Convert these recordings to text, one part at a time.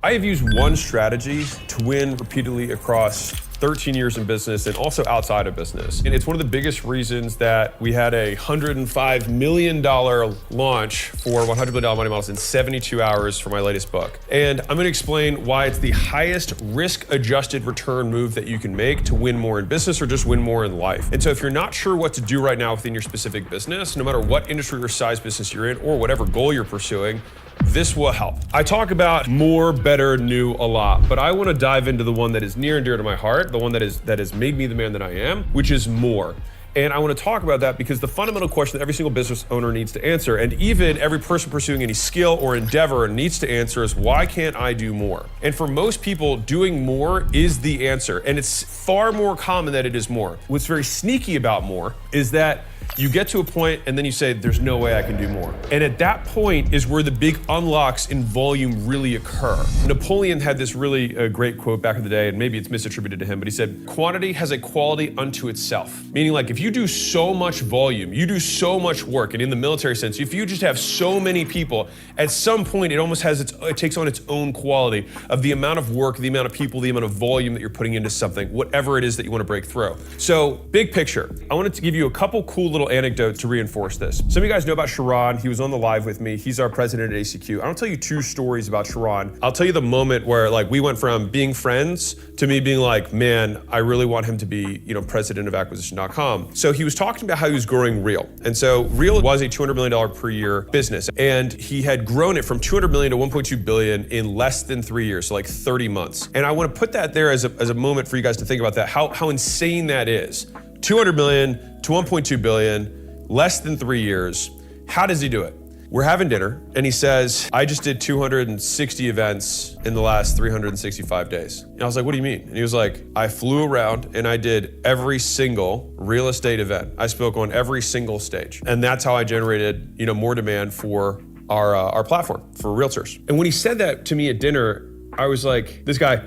I have used one strategy to win repeatedly across 13 years in business and also outside of business. And it's one of the biggest reasons that we had a $105 million launch for $100 million money models in 72 hours for my latest book. And I'm gonna explain why it's the highest risk-adjusted return move that you can make to win more in business or just win more in life. And so if you're not sure what to do right now within your specific business, no matter what industry or size business you're in or whatever goal you're pursuing, this will help. I talk about more, better, new a lot, but I want to dive into the one that is near and dear to my heart, the one that has made me the man that I am, which is more. And I want to talk about that because the fundamental question that every single business owner needs to answer, and even every person pursuing any skill or endeavor needs to answer, is why can't I do more? And for most people, doing more is the answer, and it's far more common that it is more. What's very sneaky about more is that you get to a point and then you say, there's no way I can do more. And at that point is where the big unlocks in volume really occur. Napoleon had this really great quote back in the day, and maybe it's misattributed to him, but he said, quantity has a quality unto itself. Meaning, like, if you do so much volume, you do so much work, and in the military sense, if you just have so many people, at some point it almost has it takes on its own quality of the amount of work, the amount of people, the amount of volume that you're putting into something, whatever it is that you want to break through. So, big picture, I wanted to give you a couple cool little anecdotes to reinforce this. Some of you guys know about Sharon. He was on the live with me. He's our president at ACQ. I don't tell you two stories about Sharon. I'll tell you the moment where, like, we went from being friends to me being like, man, I really want him to be, president of acquisition.com. So he was talking about how he was growing Reel. And so Reel was a $200 million per year business. And he had grown it from 200 million to 1.2 billion in less than 3 years, so like 30 months. And I want to put that there as a moment for you guys to think about that, how insane that is. 200 million to 1.2 billion, less than 3 years. How does he do it? We're having dinner, and he says, I just did 260 events in the last 365 days. And I was like, what do you mean? And he was like, I flew around and I did every single real estate event. I spoke on every single stage. And that's how I generated, more demand for our platform for realtors. And when he said that to me at dinner, I was like, this guy,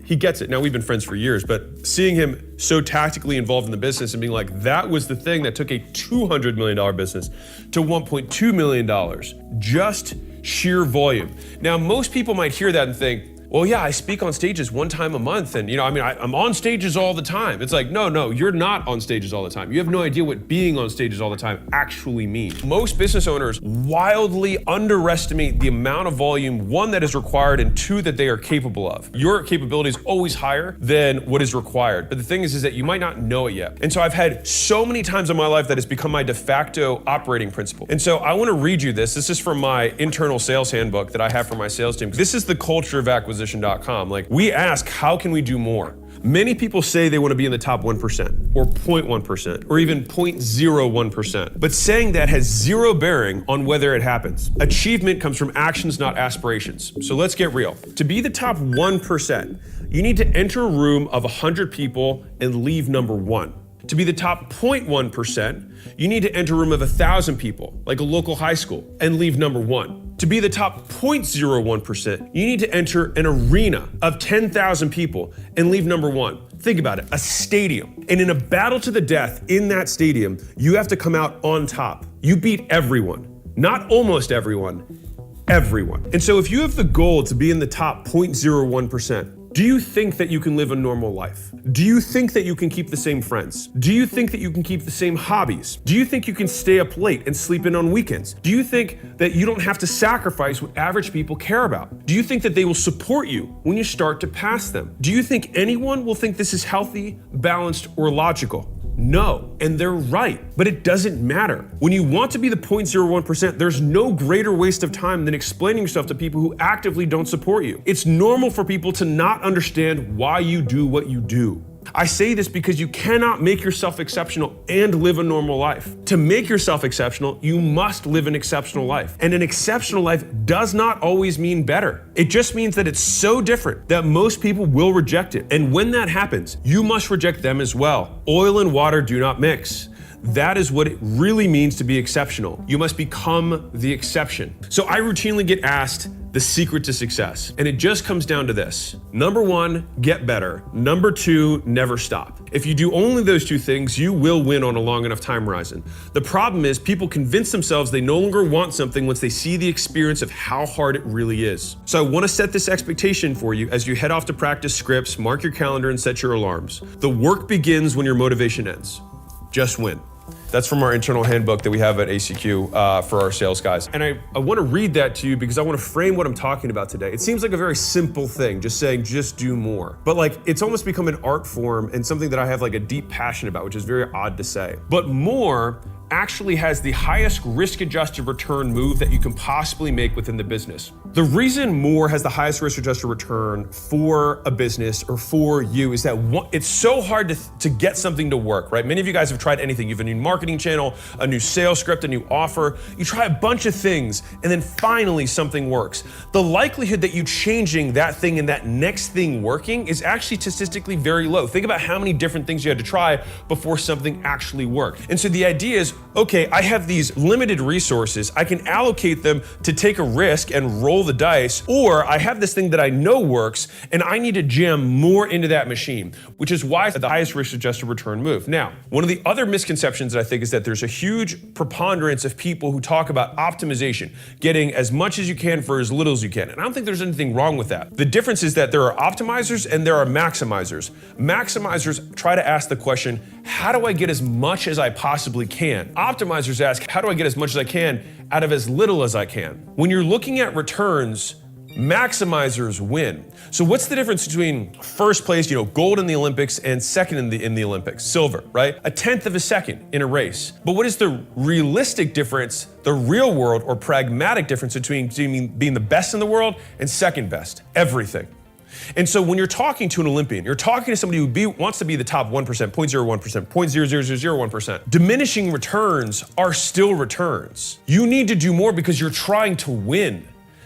he gets it. Now, we've been friends for years, but seeing him so tactically involved in the business and being like, that was the thing that took a $200 million business to $1.2 million, just sheer volume. Now, most people might hear that and think, well, yeah, I speak on stages one time a month, and I'm on stages all the time. It's like, no, you're not on stages all the time. You have no idea what being on stages all the time actually means. Most business owners wildly underestimate the amount of volume, one, that is required, and two, that they are capable of. Your capability is always higher than what is required. But the thing is that you might not know it yet. And so I've had so many times in my life that it's become my de facto operating principle. And so I want to read you this. This is from my internal sales handbook that I have for my sales team. This is the culture of acquisition.com. Like, we ask, how can we do more? Many people say they want to be in the top 1% or 0.1% or even 0.01%, but saying that has zero bearing on whether it happens. Achievement comes from actions, not aspirations. So let's get real. To be the top 1%, you need to enter a room of 100 people and leave number one. To be the top 0.1%, you need to enter a room of 1,000 people, like a local high school, and leave number one. To be the top 0.01%, you need to enter an arena of 10,000 people and leave number one. Think about it, a stadium. And in a battle to the death in that stadium, you have to come out on top. You beat everyone, not almost everyone, everyone. And so if you have the goal to be in the top 0.01%, do you think that you can live a normal life? Do you think that you can keep the same friends? Do you think that you can keep the same hobbies? Do you think you can stay up late and sleep in on weekends? Do you think that you don't have to sacrifice what average people care about? Do you think that they will support you when you start to pass them? Do you think anyone will think this is healthy, balanced, or logical? No, and they're right, but it doesn't matter. When you want to be the 0.01%, there's no greater waste of time than explaining yourself to people who actively don't support you. It's normal for people to not understand why you do what you do. I say this because you cannot make yourself exceptional and live a normal life. To make yourself exceptional, you must live an exceptional life. And an exceptional life does not always mean better. It just means that it's so different that most people will reject it. And when that happens, you must reject them as well. Oil and water do not mix. That is what it really means to be exceptional. You must become the exception. So I routinely get asked, the secret to success. And it just comes down to this. Number one, get better. Number two, never stop. If you do only those two things, you will win on a long enough time horizon. The problem is people convince themselves they no longer want something once they see the experience of how hard it really is. So I want to set this expectation for you as you head off to practice scripts, mark your calendar, and set your alarms. The work begins when your motivation ends. Just win. That's from our internal handbook that we have at ACQ for our sales guys. And I want to read that to you because I want to frame what I'm talking about today. It seems like a very simple thing, just saying, just do more. But like, it's almost become an art form and something that I have like a deep passion about, which is very odd to say. But more actually has the highest risk-adjusted return move that you can possibly make within the business. The reason more has the highest risk-adjusted return for a business or for you is that it's so hard to get something to work, right? Many of you guys have tried anything. You have a new marketing channel, a new sales script, a new offer. You try a bunch of things and then finally something works. The likelihood that you changing that thing and that next thing working is actually statistically very low. Think about how many different things you had to try before something actually worked. And so the idea is, okay, I have these limited resources. I can allocate them to take a risk and roll the dice, or I have this thing that I know works and I need to jam more into that machine, which is why it's the highest risk-adjusted return move. Now, one of the other misconceptions that I think is that there's a huge preponderance of people who talk about optimization, getting as much as you can for as little as you can. And I don't think there's anything wrong with that. The difference is that there are optimizers and there are maximizers. Maximizers try to ask the question, how do I get as much as I possibly can? Optimizers ask, how do I get as much as I can out of as little as I can? When you're looking at returns, maximizers win. So what's the difference between first place, gold in the Olympics, and second in the Olympics, silver, right? 1/10 of a second in a race. But what is the realistic difference, the real world or pragmatic difference between being the best in the world and second best? Everything. And so when you're talking to an Olympian, you're talking to somebody who wants to be the top 1%, 0.01%, 0.0001%. Diminishing returns are still returns. You need to do more because you're trying to win,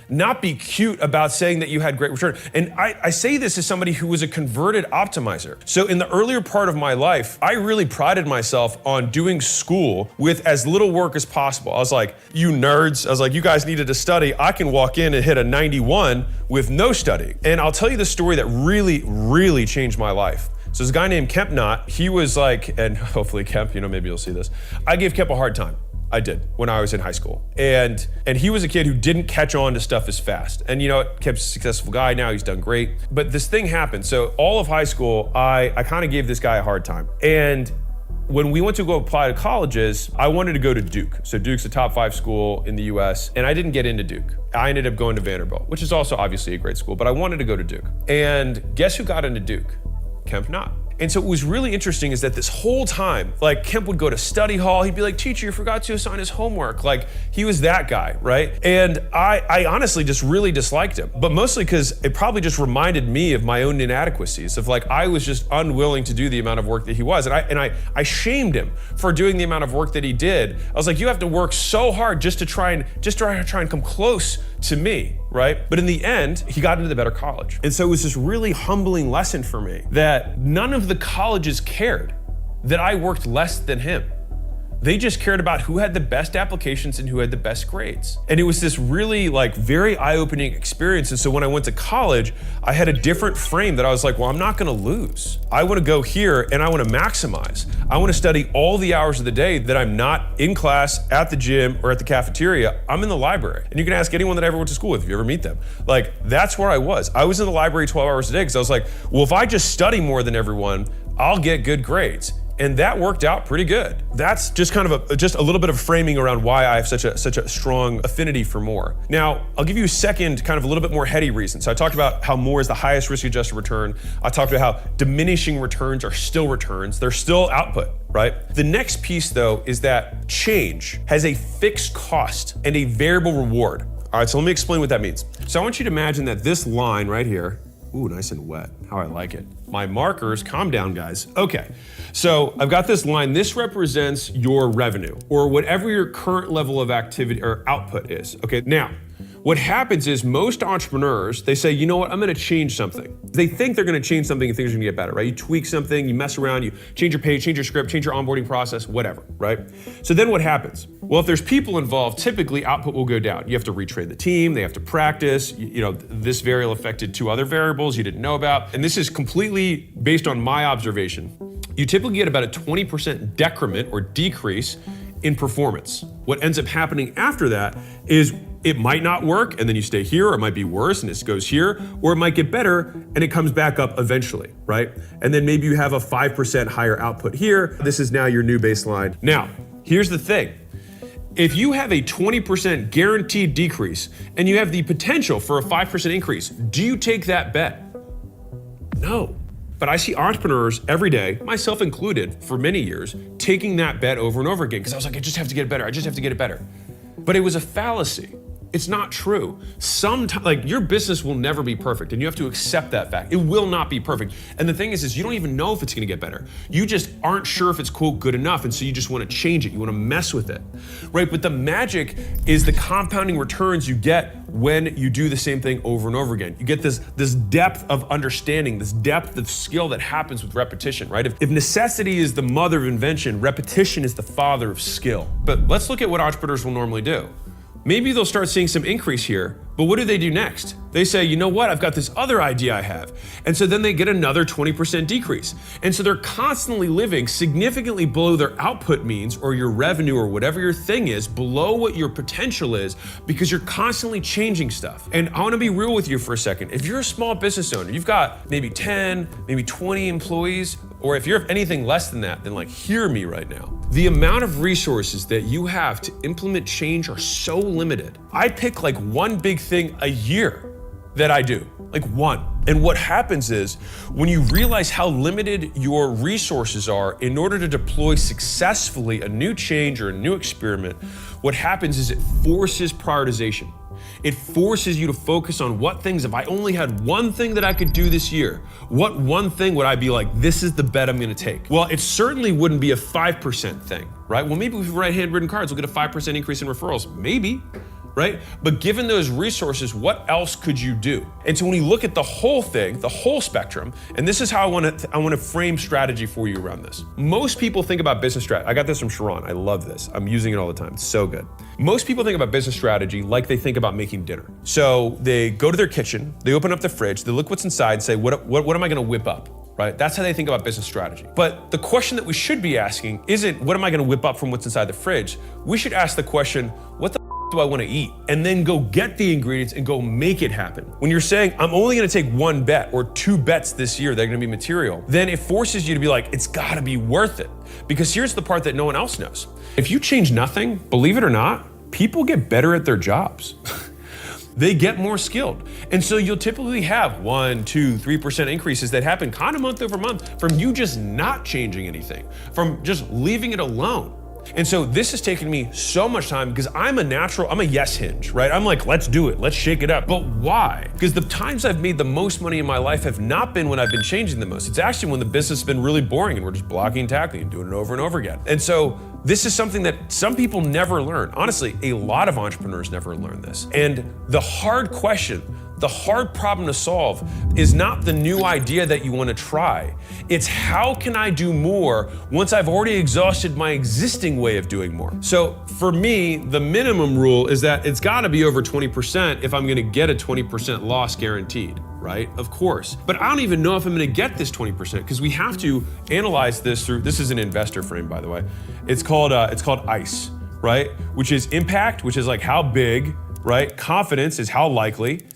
not be cute about saying that you had great return. And I say this as somebody who was a converted optimizer. So in the earlier part of my life, I really prided myself on doing school with as little work as possible. I was like, you nerds, I was like, you guys needed to study. I can walk in and hit a 91 with no study. And I'll tell you the story that really, really changed my life. So there's a guy named Kemp Knott. He was like, and hopefully Kemp, maybe you'll see this. I gave Kemp a hard time. I did when I was in high school. And he was a kid who didn't catch on to stuff as fast. And Kemp's a successful guy now, he's done great. But this thing happened. So all of high school, I kind of gave this guy a hard time. And when we went to go apply to colleges, I wanted to go to Duke. So Duke's a top 5 school in the US, and I didn't get into Duke. I ended up going to Vanderbilt, which is also obviously a great school, but I wanted to go to Duke. And guess who got into Duke? Kemp Knott. And so what was really interesting is that this whole time, like Kemp would go to study hall, he'd be like, teacher, you forgot to assign his homework. Like he was that guy, right? And I honestly just really disliked him, but mostly because it probably just reminded me of my own inadequacies of like, I was just unwilling to do the amount of work that he was. And I shamed him for doing the amount of work that he did. I was like, you have to work so hard just to try and come close to me, right? But in the end, he got into the better college. And so it was this really humbling lesson for me that none of the colleges cared that I worked less than him. They just cared about who had the best applications and who had the best grades. And it was this really very eye-opening experience. And so when I went to college, I had a different frame that I was like, well, I'm not gonna lose. I wanna go here and I wanna maximize. I wanna study all the hours of the day that I'm not in class, at the gym, or at the cafeteria. I'm in the library. And you can ask anyone that I ever went to school with if you ever meet them. That's where I was. I was in the library 12 hours a day because I was like, well, if I just study more than everyone, I'll get good grades. And that worked out pretty good. That's just kind of a little bit of framing around why I have such a strong affinity for more. Now, I'll give you a second kind of a little bit more heady reason. So I talked about how more is the highest risk-adjusted return. I talked about how diminishing returns are still returns. They're still output, right? The next piece though is that change has a fixed cost and a variable reward. All right, so let me explain what that means. So I want you to imagine that this line right here, ooh, nice and wet, how I like it. My markers, calm down guys. Okay, so I've got this line. This represents your revenue or whatever your current level of activity or output is. Okay, now, what happens is most entrepreneurs, they say, you know what, I'm gonna change something. They think they're gonna change something and things are gonna get better, right? You tweak something, you mess around, you change your page, change your script, change your onboarding process, whatever, right? So then what happens? Well, if there's people involved, typically output will go down. You have to retrain the team, they have to practice, this variable affected 2 other variables you didn't know about. And this is completely based on my observation. You typically get about a 20% decrement or decrease in performance. What ends up happening after that is it might not work and then you stay here, or it might be worse and it goes here, or it might get better and it comes back up eventually, right? And then maybe you have a 5% higher output here. This is now your new baseline. Now, here's the thing. If you have a 20% guaranteed decrease and you have the potential for a 5% increase, do you take that bet? No. But I see entrepreneurs every day, myself included, for many years, taking that bet over and over again because I was like, I just have to get it better. I just have to get it better. But it was a fallacy. It's not true. Sometimes, your business will never be perfect, and you have to accept that fact. It will not be perfect. And the thing is you don't even know if it's gonna get better. You just aren't sure if it's quote good enough, and so you just wanna change it. You wanna mess with it, right? But the magic is the compounding returns you get when you do the same thing over and over again. You get this depth of understanding, this depth of skill that happens with repetition, right? If necessity is the mother of invention, repetition is the father of skill. But let's look at what entrepreneurs will normally do. Maybe they'll start seeing some increase here, but what do they do next? They say, you know what, I've got this other idea I have. And so then they get another 20% decrease. And so they're constantly living significantly below their output means, or your revenue, or whatever your thing is, below what your potential is, because you're constantly changing stuff. And I wanna be real with you for a second. If you're a small business owner, you've got maybe 10, maybe 20 employees, or if you're anything less than that, then hear me right now. The amount of resources that you have to implement change are so limited. I pick one big thing a year that I do, one. And what happens is when you realize how limited your resources are in order to deploy successfully a new change or a new experiment, what happens is it forces prioritization. It forces you to focus on what things, if I only had one thing that I could do this year, what one thing would I be like, this is the bet I'm gonna take? Well, it certainly wouldn't be a 5% thing, right? Well, maybe if we write handwritten cards, we'll get a 5% increase in referrals, maybe, right? But given those resources, what else could you do? And so when you look at the whole thing, the whole spectrum, and this is how I want to frame strategy for you around this. Most people think about business strategy. I got this from Sharon. I love this. I'm using it all the time. It's so good. Most people think about business strategy like they think about making dinner. So they go to their kitchen, they open up the fridge, they look what's inside, say, what am I going to whip up? Right? That's how they think about business strategy. But the question that we should be asking isn't, what am I going to whip up from what's inside the fridge? We should ask the question, what the do I want to eat? And then go get the ingredients and go make it happen. When you're saying, I'm only going to take 1 bet or 2 bets this year that are going to be material, then it forces you to be like, it's got to be worth it. Because here's the part that no one else knows. If you change nothing, believe it or not, people get better at their jobs. They get more skilled. And so you'll typically have 1, 2, 3% increases that happen kind of month over month from you just not changing anything, from just leaving it alone. And so this has taken me so much time because I'm a yes hinge, right? I'm like, let's do it, let's shake it up. But why? Because the times I've made the most money in my life have not been when I've been changing the most. It's actually when the business has been really boring and we're just blocking and tackling and doing it over and over again. And so this is something that some people never learn. Honestly, a lot of entrepreneurs never learn this. And the hard question, the hard problem to solve is not the new idea that you want to try. It's how can I do more once I've already exhausted my existing way of doing more? So for me, the minimum rule is that it's got to be over 20% if I'm going to get a 20% loss guaranteed, right? Of course. But I don't even know if I'm going to get this 20% because we have to analyze this through, this is an investor frame, by the way. It's called ICE, right? Which is impact, which is how big, right? Confidence is how likely.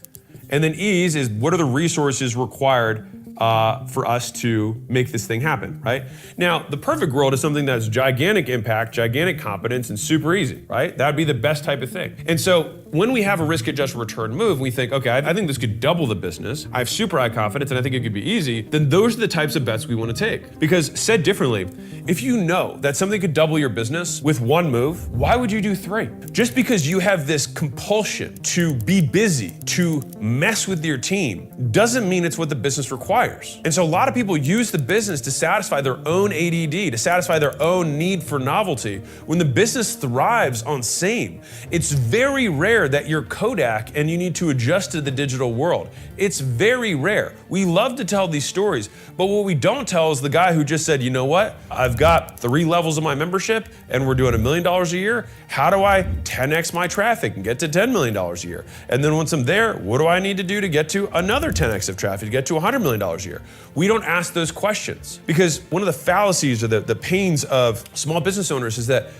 And then ease is what are the resources required for us to make this thing happen, right? Now, the perfect world is something that's gigantic impact, gigantic competence, and super easy, right? That'd be the best type of thing. And so when we have a risk-adjusted return move, we think, okay, I think this could double the business. I have super high confidence, and I think it could be easy. Then those are the types of bets we want to take. Because said differently, if you know that something could double your business with 1 move, why would you do 3? Just because you have this compulsion to be busy, to mess with your team, doesn't mean it's what the business requires. buyers. And so a lot of people use the business to satisfy their own ADD, to satisfy their own need for novelty, when the business thrives on same. It's very rare that you're Kodak and you need to adjust to the digital world. It's very rare. We love to tell these stories, but what we don't tell is the guy who just said, you know what? I've got 3 levels of my membership and we're doing $1 million a year. How do I 10x my traffic and get to $10 million a year? And then once I'm there, what do I need to do to get to another 10x of traffic to get to $100 million a year? We don't ask those questions because one of the fallacies or the pains of small business owners is that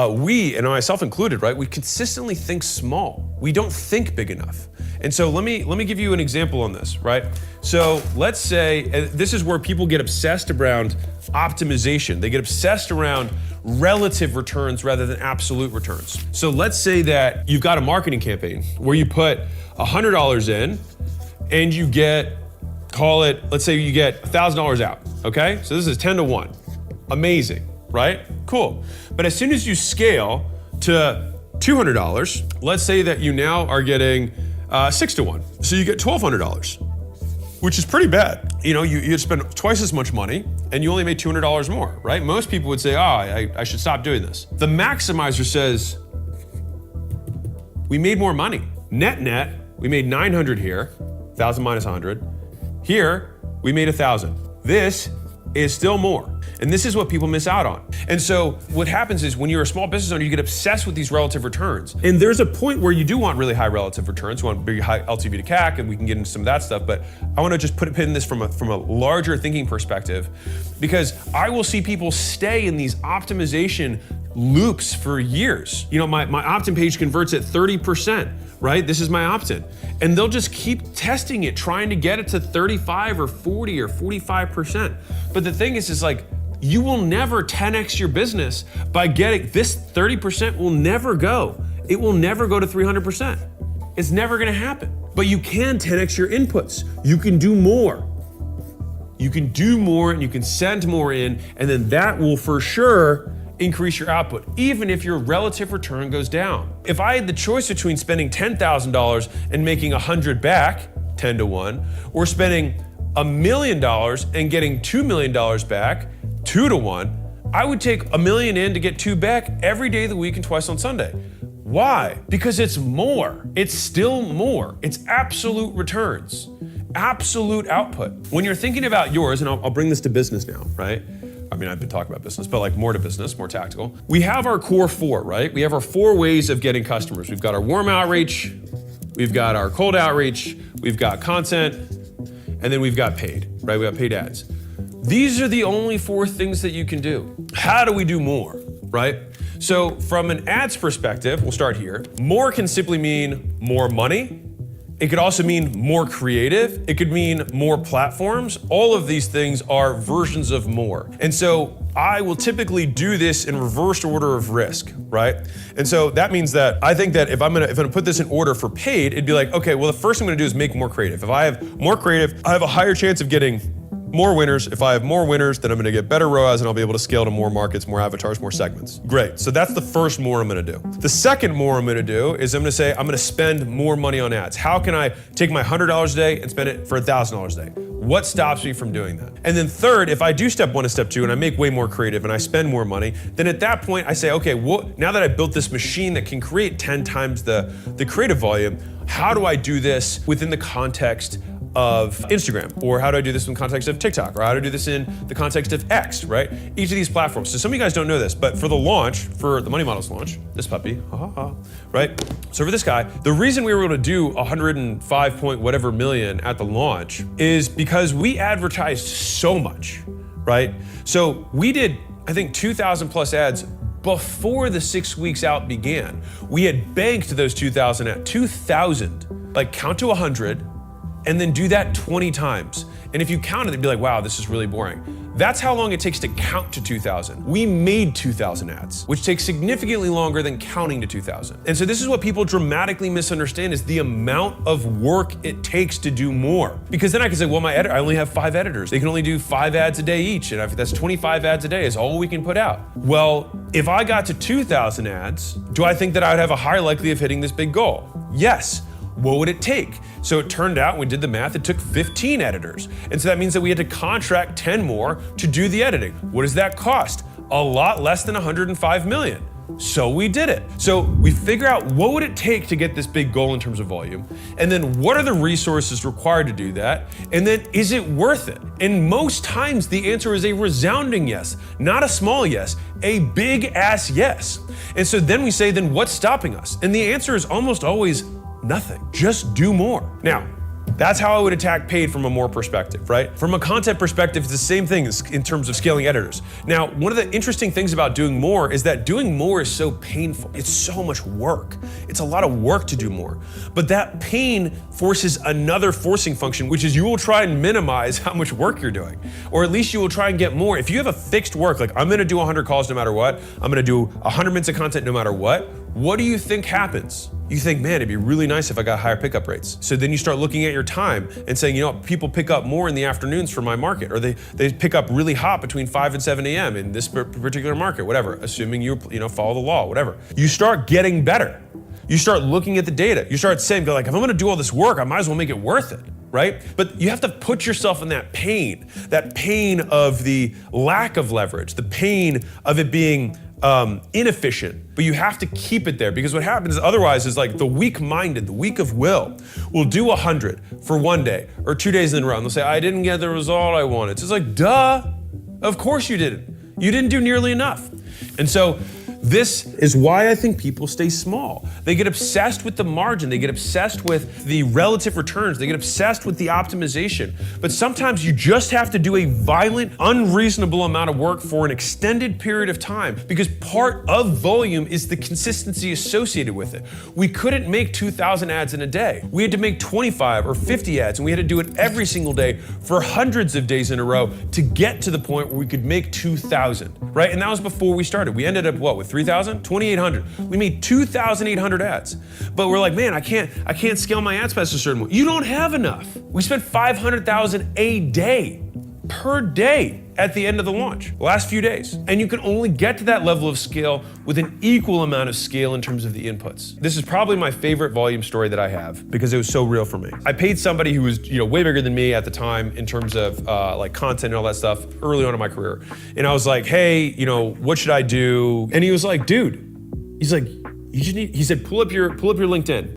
we, and myself included, right? We consistently think small. We don't think big enough. And so let me give you an example on this, right? So let's say, and this is where people get obsessed around optimization. They get obsessed around relative returns rather than absolute returns. So let's say that you've got a marketing campaign where you put $100 in and you get, call it, let's say you get $1,000 out, okay? So this is 10 to 1. Amazing, right? Cool. But as soon as you scale to $200, let's say that you now are getting 6 to 1. So you get $1,200, which is pretty bad. You know, you'd spend twice as much money and you only made $200 more, right? Most people would say, oh, I should stop doing this. The maximizer says, we made more money. Net, we made 900 here, 1,000 minus 100. Here, we made 1,000. This is still more. And this is what people miss out on. And so what happens is when you're a small business owner, you get obsessed with these relative returns. And there's a point where you do want really high relative returns. You want big high LTV to CAC, and we can get into some of that stuff. But I want to just pin this from a larger thinking perspective, because I will see people stay in these optimization loops for years. You know, my opt-in page converts at 30%, right? This is my opt-in. And they'll just keep testing it, trying to get it to 35 or 40 or 45%. But the thing is like, you will never 10x your business by getting this 30% will never go. It will never go to 300%. It's never gonna happen. But you can 10x your inputs. You can do more. You can do more and you can send more in, and then that will for sure increase your output, even if your relative return goes down. If I had the choice between spending $10,000 and making 100 back, 10 to 1, or spending $1 million and getting $2 million back, 2 to 1, I would take $1 million in to get 2 back every day of the week and twice on Sunday. Why? Because it's more. It's still more. It's absolute returns, absolute output. When you're thinking about yours, and I'll bring this to business now, right? I mean, I've been talking about business, but like more to business, more tactical. We have our core 4, right? We have our 4 ways of getting customers. We've got our warm outreach, we've got our cold outreach, we've got content, and then we've got paid, right? We got paid ads. These are the only 4 things that you can do. How do we do more, right? So from an ads perspective, we'll start here. More can simply mean more money. It could also mean more creative. It could mean more platforms. All of these things are versions of more. And so I will typically do this in reverse order of risk, right? And so that means that I think that if I'm gonna put this in order for paid, it'd be like, okay, well, the first thing I'm gonna do is make more creative. If I have more creative, I have a higher chance of getting more winners. If I have more winners, then I'm gonna get better ROAS and I'll be able to scale to more markets, more avatars, more segments. Great, so that's the first more I'm gonna do. The second more I'm gonna do is I'm gonna say, I'm gonna spend more money on ads. How can I take my $100 a day and spend it for $1,000 a day? What stops me from doing that? And then third, if I do step 1 and step 2 and I make way more creative and I spend more money, then at that point I say, okay, well, now that I built this machine that can create 10 times the creative volume, how do I do this within the context of Instagram? Or how do I do this in the context of TikTok? Or how do I do this in the context of X, right? Each of these platforms. So some of you guys don't know this, but for the launch, for the Money Models launch, this puppy, right? So for this guy, the reason we were able to do 105 point whatever million at the launch is because we advertised so much, right? So we did, I think, 2,000 plus ads before the 6 weeks out began. We had banked those 2,000 at 2,000, like count to 100, and then do that 20 times. And if you counted, it'd be like, wow, this is really boring. That's how long it takes to count to 2,000. We made 2,000 ads, which takes significantly longer than counting to 2,000. And so this is what people dramatically misunderstand, is the amount of work it takes to do more. Because then I can say, well, I only have 5 editors. They can only do 5 ads a day each. And that's 25 ads a day is all we can put out. Well, if I got to 2,000 ads, do I think that I would have a higher likelihood of hitting this big goal? Yes. what would it take? So it turned out, when we did the math, it took 15 editors. And so that means that we had to contract 10 more to do the editing. What does that cost? A lot less than 105 million. So we did it. So we figure out what would it take to get this big goal in terms of volume, and then what are the resources required to do that, and then is it worth it? And most times the answer is a resounding yes, not a small yes, a big ass yes. And so then we say, then what's stopping us? And the answer is almost always nothing. Just do more. Now, that's how I would attack paid from a more perspective, right? From a content perspective, it's the same thing in terms of scaling editors. Now, one of the interesting things about doing more is that doing more is so painful. It's so much work. It's a lot of work to do more. But that pain forces another forcing function, which is you will try and minimize how much work you're doing. Or at least you will try and get more. If you have a fixed work, like I'm gonna do 100 calls no matter what, I'm gonna do 100 minutes of content no matter what do you think happens? You think, man, it'd be really nice if I got higher pickup rates. So then you start looking at your time and saying, you know, people pick up more in the afternoons for my market, or they pick up really hot between 5 and 7 a.m. in this particular market, whatever, assuming you follow the law, whatever. You start getting better. You start looking at the data. You start saying, like, if I'm gonna do all this work, I might as well make it worth it, right? But you have to put yourself in that pain of the lack of leverage, the pain of it being inefficient, but you have to keep it there, because what happens otherwise is, like, the weak-minded, the weak of will do 100 for one day or 2 days in a row, and they'll say, I didn't get the result I wanted. It's just like, duh, of course you didn't. You didn't do nearly enough. And so this is why I think people stay small. They get obsessed with the margin. They get obsessed with the relative returns. They get obsessed with the optimization. But sometimes you just have to do a violent, unreasonable amount of work for an extended period of time, because part of volume is the consistency associated with it. We couldn't make 2,000 ads in a day. We had to make 25 or 50 ads, and we had to do it every single day for hundreds of days in a row to get to the point where we could make 2,000, right? And that was before we started. We ended up, what, with 3,000? 2,800. We made 2,800 ads. But we're like, man, I can't scale my ad spend a certain way. You don't have enough. We spent 500,000 a day, per day, at the end of the launch, the last few days. And you can only get to that level of scale with an equal amount of scale in terms of the inputs. This is probably my favorite volume story that I have, because it was so real for me. I paid somebody who was, way bigger than me at the time in terms of like content and all that stuff early on in my career. And I was like, hey, what should I do? And he was like, dude, he's like, he said, pull up your LinkedIn.